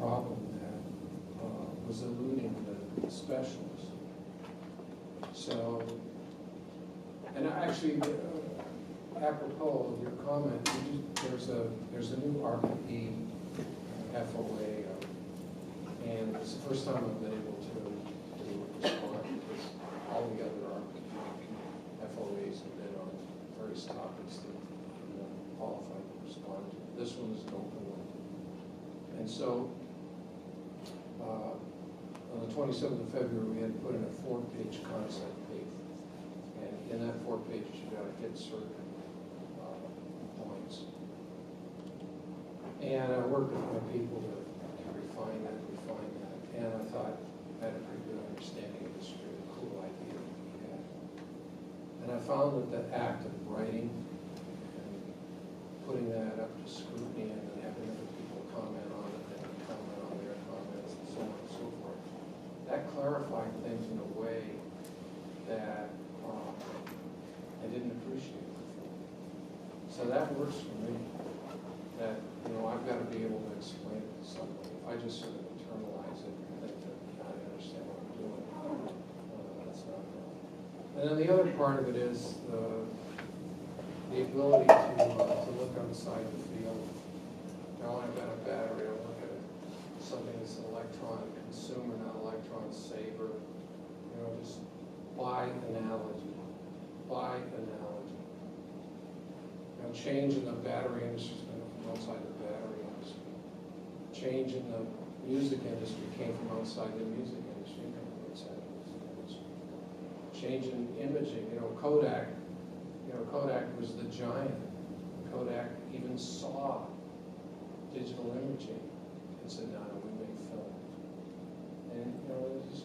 problem that was eluding the specialists. So, and actually, apropos of your comment, there's a new RPE FOA, and it's the first time I've been able to respond, because all the other RPE FOAs have been on various topics that I'm not qualified to respond to. This one is an open one. And so, on the 27th of February, we had to put in a 4-page concept paper. And in that 4 pages, you got to hit certain points. And I worked with my people to refine that. And I thought I had a pretty good understanding of this really cool idea that we had. And I found that the act of writing and putting that up to scrutiny and then having other people comment on it and comment on their comments and so on and so forth, that clarified things in a way that I didn't appreciate before. So that works for me. That, I've got to be able to explain it to somebody. If I just sort of internalize it and think that I understand what I'm doing, that's not enough. And then the other part of it is the ability to look outside the field. Now I've got a battery, I look at something that's an electron consumer, not electron saver. Just by analogy. Change in the battery industry is coming from outside the battery industry. Change in the music industry came from outside the music industry, came from outside the music industry. Change in imaging, Kodak. Kodak was the giant. Kodak even saw digital imaging and said, no, we make film. And just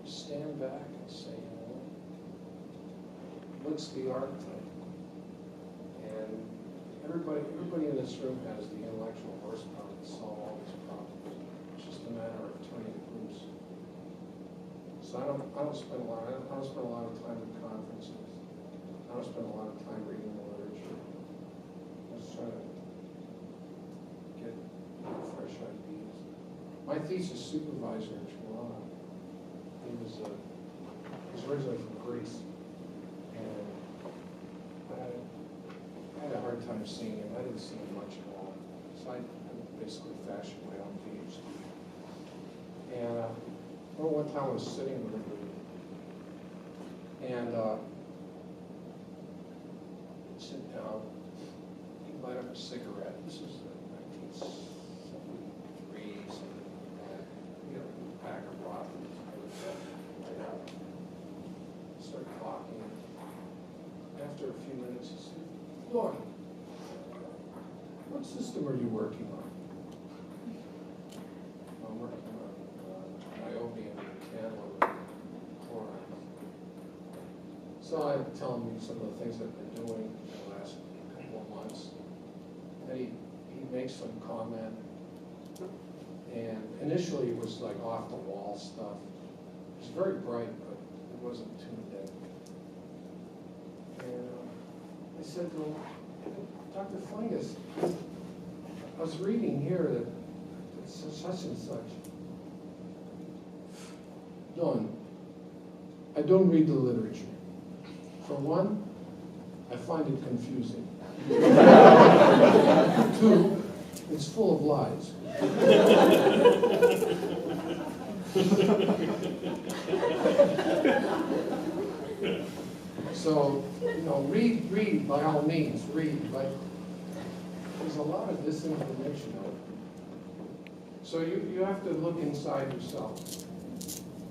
stand back and say, what's the archetype? And everybody in this room has the intellectual horsepower to solve all these problems. It's just a matter of turning it loose. So I don't spend a lot of time at conferences. I don't spend a lot of time reading the literature. I'm just trying to get fresh ideas. My thesis supervisor in Toronto, he was originally from Greece. And I had a hard time seeing him. I didn't see him much at all. So I basically fashioned my own PhD. And one time I was sitting with him, and he'd sit down, he'd light up a cigarette. This was 1973, something like that. A pack of rottens, light up. Start talking. After a few minutes, he said, "Look, what system are you working on?" "I'm working on niobium and candle chloride." So I tell him some of the things I've been doing in the last couple of months. And he makes some comment. And initially it was like off the wall stuff. It was very bright, but it wasn't tuned in. And I said to him, "Dr. Fungus, I was reading here that it's such and such." "Don, I don't read the literature. For one, I find it confusing. 2, it's full of lies." So, read by all means, read, but there's a lot of disinformation out there. So you have to look inside yourself.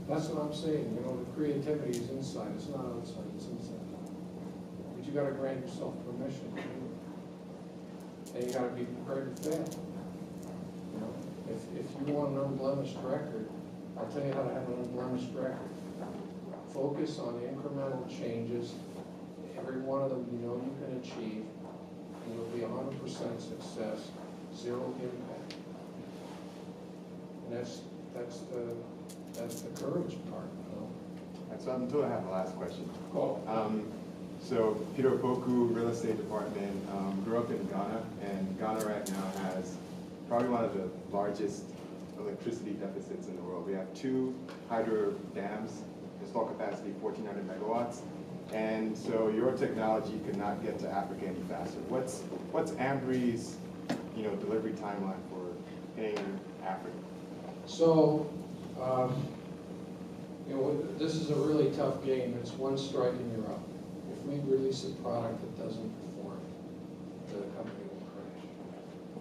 That's what I'm saying, the creativity is inside, it's not outside, it's inside. But you gotta grant yourself permission to do it. And you gotta be prepared to fail. If you want an unblemished record, I'll tell you how to have an unblemished record. Focus on incremental changes. Every one of them you can achieve, and you'll be 100% success, 0 impact. And that's the courage part. So until I have the last question. Cool. So Peter Opoku, real estate department, grew up in Ghana, and Ghana right now has probably one of the largest electricity deficits in the world. We have 2 hydro dams, installed capacity 1,400 megawatts. And so your technology could not get to Africa any faster. What's Ambry's delivery timeline for hitting Africa? So, this is a really tough game. It's one strike and you're up. If we release a product that doesn't perform, the company will crash.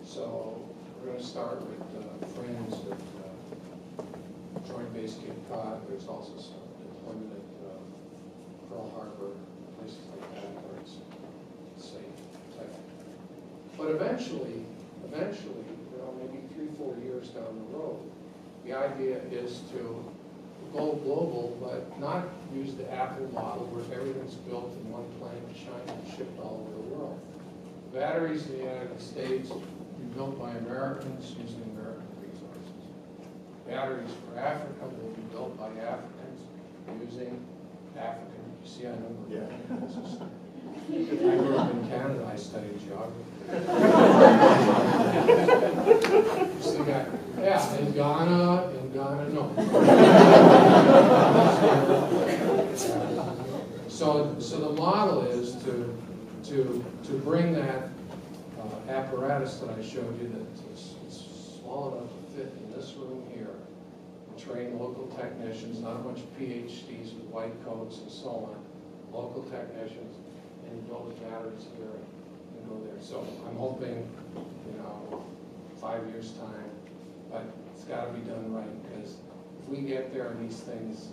So we're going to start with friends at Joint Base Cape Cod. There's also some deployment at Pearl Harbor, places like that where it's safe. But eventually, maybe 3-4 years down the road, the idea is to go global, but not use the Apple model where everything's built in one plant in China and shipped all over the world. Batteries in the United States will be built by Americans using American resources. Batteries for Africa will be built by Africans using African. You see, I know. Yeah. I grew up in Canada. I studied geography. Yeah, in Ghana, no. So the model is to bring that apparatus that I showed you that's small enough to fit in this room here, and train local technicians, not a bunch of PhDs with white coats and so on, local technicians, and build the batteries here and go there. So I'm hoping, 5 years time, but it's got to be done right, because if we get there and these things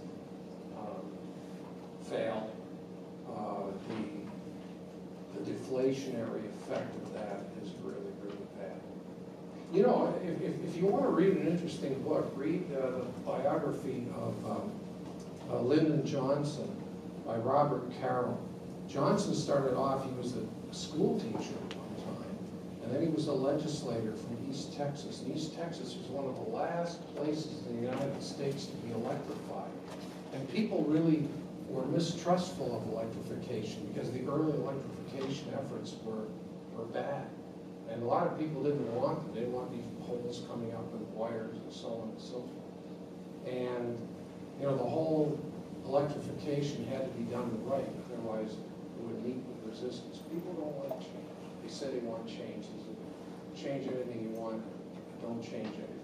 fail, the deflationary effect of that is really, really bad. If you want to read an interesting book, read the biography of Lyndon Johnson by Robert Carroll. Johnson started off, he was a school teacher at one time, and then he was a legislator from East Texas. And East Texas was one of the last places in the United States to be electrified. And people really were mistrustful of electrification because the early electrification efforts were bad. And a lot of people didn't want them. They didn't want these poles coming up with wires and so on and so forth. And, the whole electrification had to be done right, otherwise it would meet with resistance. People don't like change. They say they want change. They say, change anything you want, don't change anything.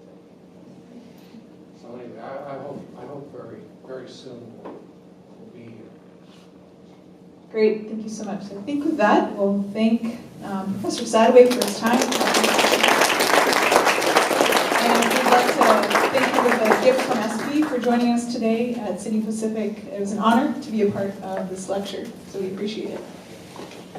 So anyway, I hope very, very soon we'll be here. Great, thank you so much. So I think with that, we'll thank Professor Sadoway for his time. And we'd like to thank you with a gift from SB for joining us today at Sydney Pacific. It was an honor to be a part of this lecture, so we appreciate it.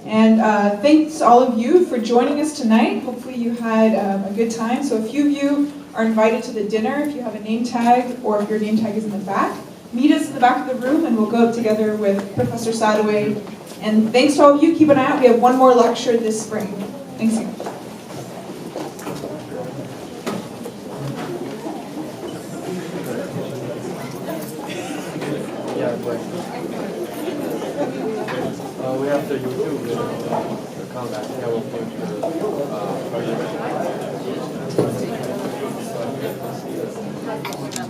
And thanks all of you for joining us tonight. Hopefully you had a good time. So a few of you are invited to the dinner if you have a name tag, or if your name tag is in the back. Meet us in the back of the room and we'll go up together with Professor Sadoway. And thanks to all of you. Keep an eye out. We have one more lecture this spring. Thanks again. Yeah, but we have the YouTube account. I think I will put